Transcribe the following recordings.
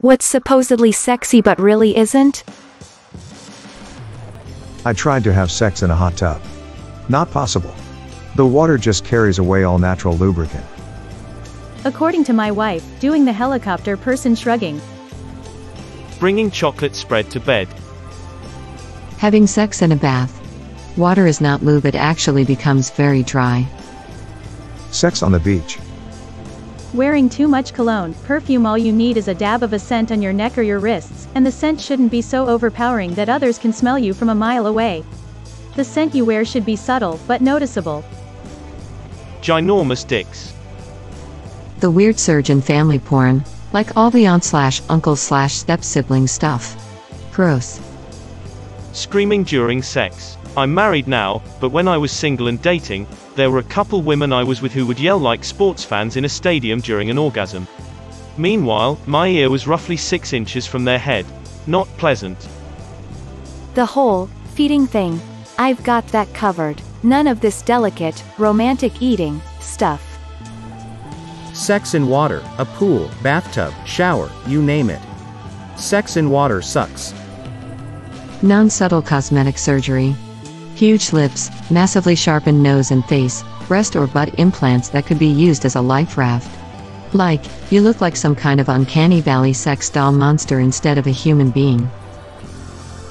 What's supposedly sexy but really isn't? I tried to have sex in a hot tub. Not possible. The water just carries away all natural lubricant. According to my wife, doing the helicopter person shrugging. Bringing chocolate spread to bed. Having sex in a bath. Water is not lube, it actually becomes very dry. Sex on the beach. Wearing too much cologne, perfume. All you need is a dab of a scent on your neck or your wrists, and the scent shouldn't be so overpowering that others can smell you from a mile away. The scent you wear should be subtle, but noticeable. Ginormous dicks. The weird surge in family porn, like all the aunt/uncle/step-sibling stuff. Gross. Screaming during sex. I'm married now, but when I was single and dating, there were a couple women I was with who would yell like sports fans in a stadium during an orgasm. Meanwhile, my ear was roughly 6 inches from their head. Not pleasant. The whole feeding thing. I've got that covered. None of this delicate, romantic eating stuff. Sex in water, a pool, bathtub, shower, you name it. Sex in water sucks. Non-subtle cosmetic surgery. Huge lips, massively sharpened nose and face, breast or butt implants that could be used as a life raft. Like, you look like some kind of uncanny valley sex doll monster instead of a human being.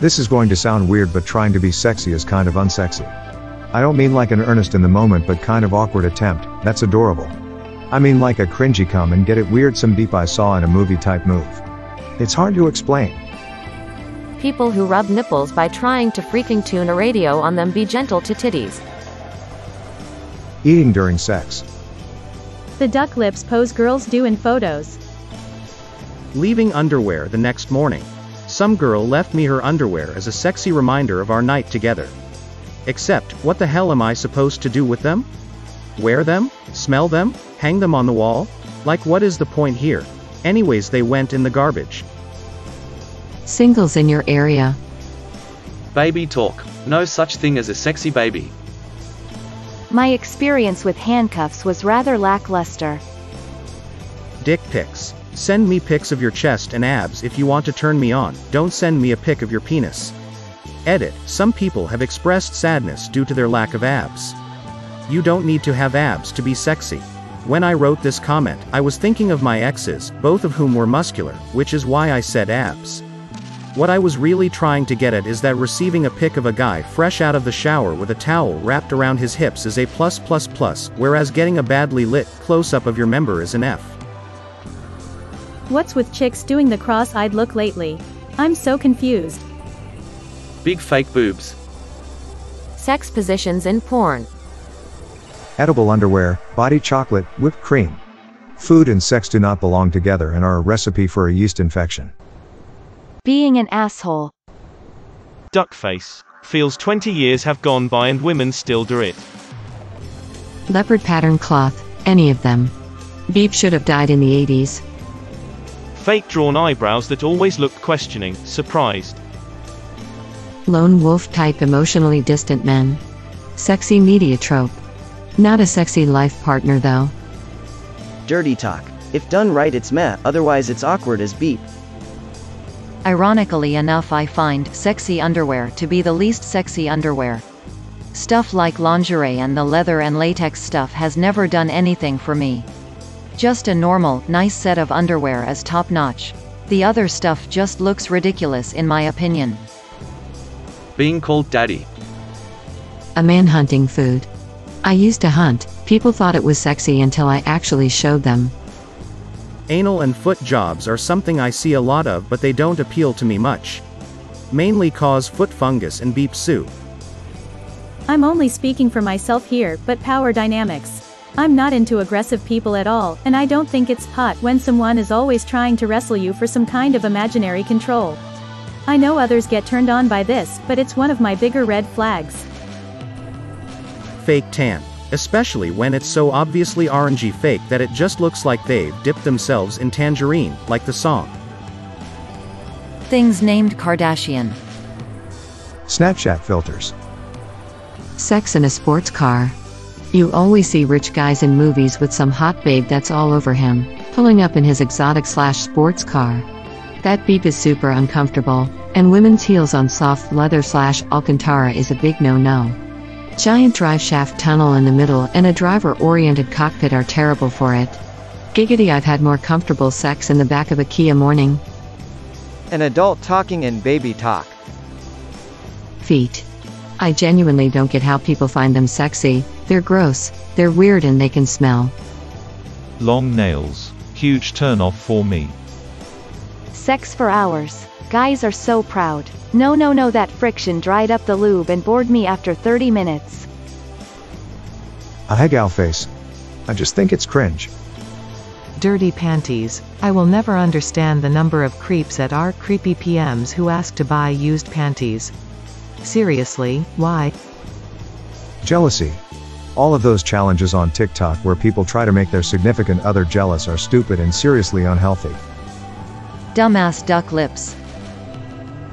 This is going to sound weird, but trying to be sexy is kind of unsexy. I don't mean like an earnest in the moment but kind of awkward attempt. That's adorable. I mean like a cringy come and get it weird some deep I saw in a movie type move. It's hard to explain. People who rub nipples by trying to freaking tune a radio on them. Be gentle to titties. Eating during sex. The duck lips pose girls do in photos. Leaving underwear the next morning. Some girl left me her underwear as a sexy reminder of our night together. Except, what the hell am I supposed to do with them? Wear them? Smell them? Hang them on the wall? Like, what is the point here? Anyways, they went in the garbage. Singles in your area. Baby talk. No such thing as a sexy baby. My experience with handcuffs was rather lackluster. Dick pics. Send me pics of your chest and abs if you want to turn me on, don't send me a pic of your penis. Edit. Some people have expressed sadness due to their lack of abs. You don't need to have abs to be sexy. When I wrote this comment, I was thinking of my exes, both of whom were muscular, which is why I said abs. What I was really trying to get at is that receiving a pic of a guy fresh out of the shower with a towel wrapped around his hips is a +++, whereas getting a badly lit close-up of your member is an F. What's with chicks doing the cross-eyed look lately? I'm so confused. Big fake boobs. Sex positions in porn. Edible underwear, body chocolate, whipped cream. Food and sex do not belong together and are a recipe for a yeast infection. Being an asshole. Duck face. Feels 20 years have gone by and women still do it. Leopard pattern cloth, any of them. Beep should have died in the 80s. Fake drawn eyebrows that always look questioning, surprised. Lone wolf type emotionally distant men. Sexy media trope. Not a sexy life partner though. Dirty talk. If done right it's meh, otherwise it's awkward as beep. Ironically enough, I find sexy underwear to be the least sexy underwear. Stuff like lingerie and the leather and latex stuff has never done anything for me. Just a normal, nice set of underwear is top-notch. The other stuff just looks ridiculous in my opinion. Being called daddy. A man hunting food. I used to hunt, people thought it was sexy until I actually showed them. Anal and foot jobs are something I see a lot of, but they don't appeal to me much. Mainly cause foot fungus and beep sue. I'm only speaking for myself here, but power dynamics. I'm not into aggressive people at all, and I don't think it's hot when someone is always trying to wrestle you for some kind of imaginary control. I know others get turned on by this, but it's one of my bigger red flags. Fake tan. Especially when it's so obviously orangey fake that it just looks like they've dipped themselves in tangerine, like the song. Things named Kardashian. Snapchat filters. Sex in a sports car. You always see rich guys in movies with some hot babe that's all over him, pulling up in his exotic/sports car. That beep is super uncomfortable, and women's heels on soft leather/alcantara is a big no-no. Giant drive shaft tunnel in the middle and a driver-oriented cockpit are terrible for it. Giggity, I've had more comfortable sex in the back of a Kia Morning. An adult talking in baby talk. Feet. I genuinely don't get how people find them sexy. They're gross, they're weird, and they can smell. Long nails. Huge turn off for me. Sex for hours. Guys are so proud. No, that friction dried up the lube and bored me after 30 minutes. A hey gal face. I just think it's cringe. Dirty panties. I will never understand the number of creeps at our creepy PMs who ask to buy used panties. Seriously, why? Jealousy. All of those challenges on TikTok where people try to make their significant other jealous are stupid and seriously unhealthy. Dumbass duck lips.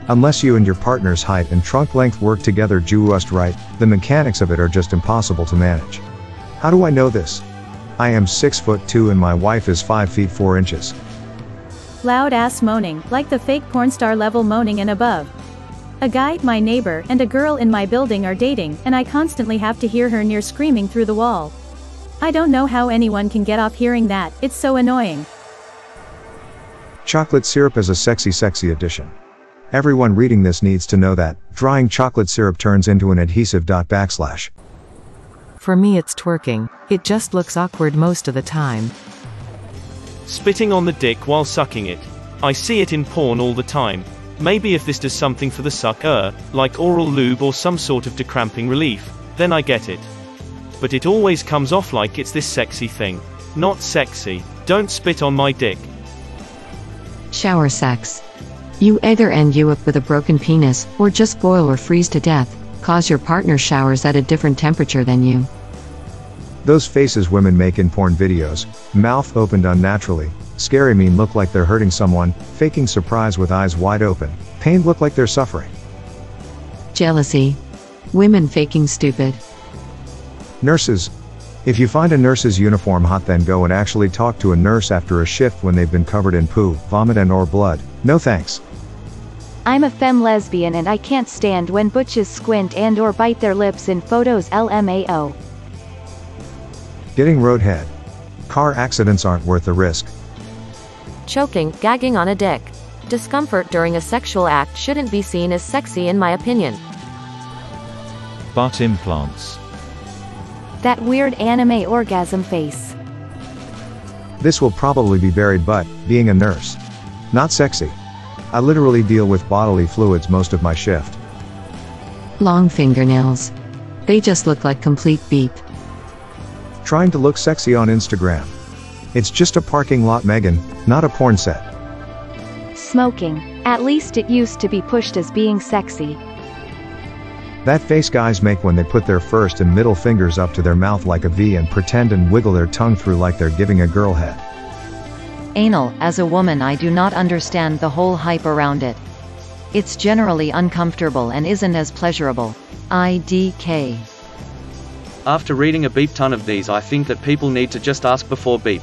Unless you and your partner's height and trunk length work together just right, the mechanics of it are just impossible to manage. How do I know this? I am 6'2" and my wife is 5 feet 4 inches. Loud ass moaning, like the fake porn star level moaning and above. A guy, my neighbor, and a girl in my building are dating, and I constantly have to hear her near screaming through the wall. I don't know how anyone can get off hearing that, it's so annoying. Chocolate syrup is a sexy addition. Everyone reading this needs to know that drying chocolate syrup turns into an adhesive. For me, it's twerking. It just looks awkward most of the time. Spitting on the dick while sucking it. I see it in porn all the time. Maybe if this does something for the sucker, like oral lube or some sort of decramping relief, then I get it. But it always comes off like it's this sexy thing. Not sexy. Don't spit on my dick. Shower sex. You either end you up with a broken penis, or just boil or freeze to death, cause your partner showers at a different temperature than you. Those faces women make in porn videos, mouth opened unnaturally, scary mean look like they're hurting someone, faking surprise with eyes wide open, pained look like they're suffering. Jealousy. Women faking stupid. Nurses. If you find a nurse's uniform hot, then go and actually talk to a nurse after a shift when they've been covered in poo, vomit and or blood. No thanks. I'm a femme lesbian and I can't stand when butches squint and or bite their lips in photos. LMAO. Getting roadhead. Car accidents aren't worth the risk. Choking, gagging on a dick. Discomfort during a sexual act shouldn't be seen as sexy in my opinion. Butt implants. That weird anime orgasm face. This will probably be buried, but being a nurse. Not sexy. I literally deal with bodily fluids most of my shift. Long fingernails. They just look like complete beep. Trying to look sexy on Instagram. It's just a parking lot, Megan, not a porn set. Smoking. At least it used to be pushed as being sexy. That face guys make when they put their first and middle fingers up to their mouth like a V and pretend and wiggle their tongue through like they're giving a girl head. Anal. As a woman, I do not understand the whole hype around it. It's generally uncomfortable and isn't as pleasurable. IDK. After reading a beep ton of these, I think that people need to just ask before beep.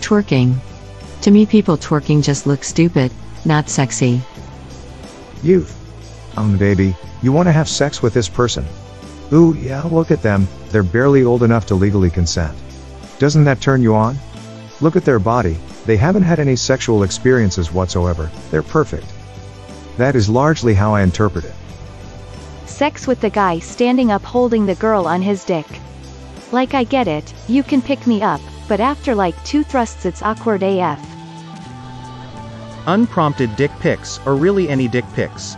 Twerking. To me, people twerking just look stupid, not sexy. Youth. Baby, you want to have sex with this person? Ooh, yeah, look at them, they're barely old enough to legally consent. Doesn't that turn you on? Look at their body, they haven't had any sexual experiences whatsoever, they're perfect. That is largely how I interpret it. Sex with the guy standing up holding the girl on his dick. Like, I get it, you can pick me up, but after like 2 thrusts it's awkward AF. Unprompted dick pics, or really any dick pics.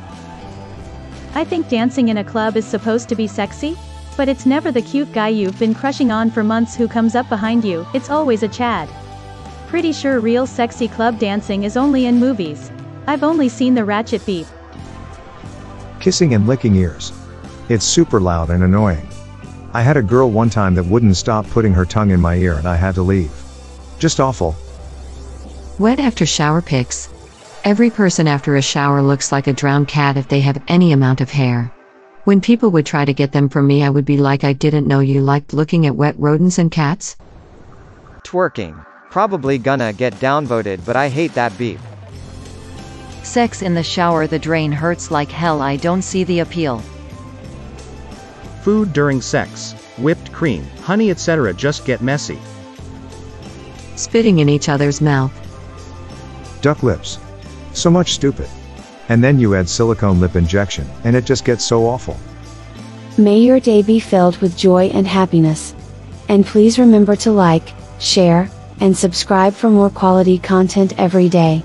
I think dancing in a club is supposed to be sexy, but it's never the cute guy you've been crushing on for months who comes up behind you, it's always a Chad. Pretty sure real sexy club dancing is only in movies. I've only seen the ratchet beep. Kissing and licking ears. It's super loud and annoying. I had a girl one time that wouldn't stop putting her tongue in my ear and I had to leave. Just awful. Wet after shower pics. Every person after a shower looks like a drowned cat if they have any amount of hair. When people would try to get them from me, I would be like, I didn't know you liked looking at wet rodents and cats. Twerking. Probably gonna get downvoted, but I hate that beep. Sex in the shower, the drain hurts like hell, I don't see the appeal. Food during sex. Whipped cream, honey, etc. just get messy. Spitting in each other's mouth. Duck lips. So much stupid. And then you add silicone lip injection, and it just gets so awful. May your day be filled with joy and happiness. And please remember to like, share, and subscribe for more quality content every day.